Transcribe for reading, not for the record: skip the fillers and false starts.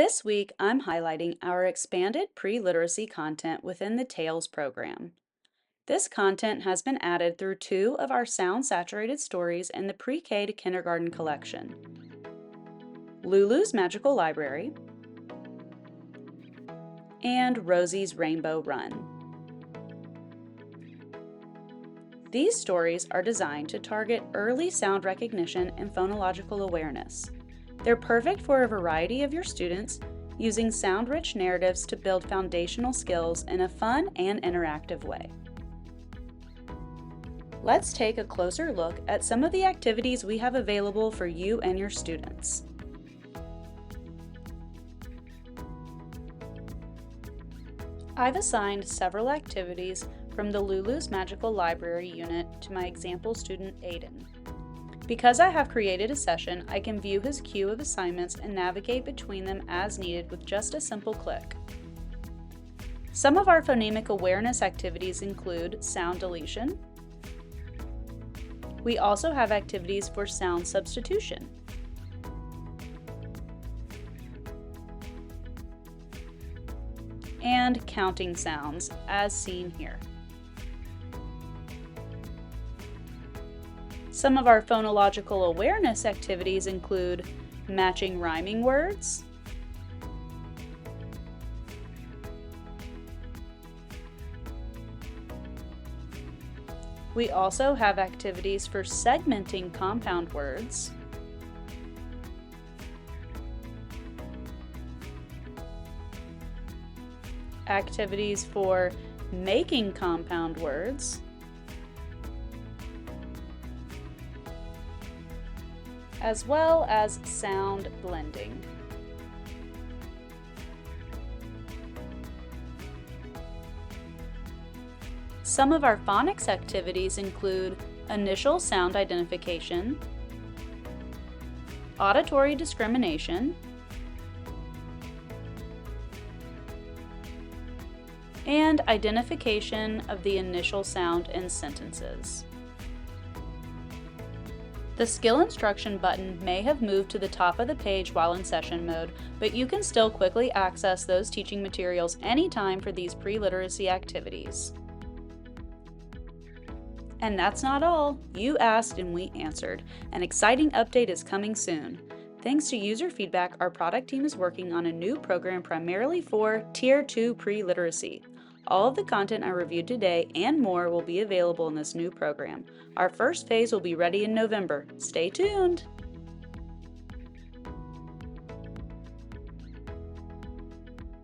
This week, I'm highlighting our expanded pre-literacy content within the TALES program. This content has been added through two of our sound-saturated stories in the pre-K to kindergarten collection, Lulu's Magical Library and Rosie's Rainbow Run. These stories are designed to target early sound recognition and phonological awareness. They're perfect for a variety of your students, using sound-rich narratives to build foundational skills in a fun and interactive way. Let's take a closer look at some of the activities we have available for you and your students. I've assigned several activities from the Lulu's Magical Library unit to my example student Aiden. Because I have created a session, I can view his queue of assignments and navigate between them as needed with just a simple click. Some of our phonemic awareness activities include sound deletion. We also have activities for sound substitution. And counting sounds, as seen here. Some of our phonological awareness activities include matching rhyming words, we also have activities for segmenting compound words, activities for making compound words, as well as sound blending. Some of our phonics activities include initial sound identification, auditory discrimination, and identification of the initial sound in sentences. The skill instruction button may have moved to the top of the page while in session mode, but you can still quickly access those teaching materials anytime for these pre-literacy activities. And that's not all. You asked and we answered. An exciting update is coming soon. Thanks to user feedback, our product team is working on a new program primarily for Tier 2 pre-literacy. All of the content I reviewed today and more will be available in this new program. Our first phase will be ready in November. Stay tuned!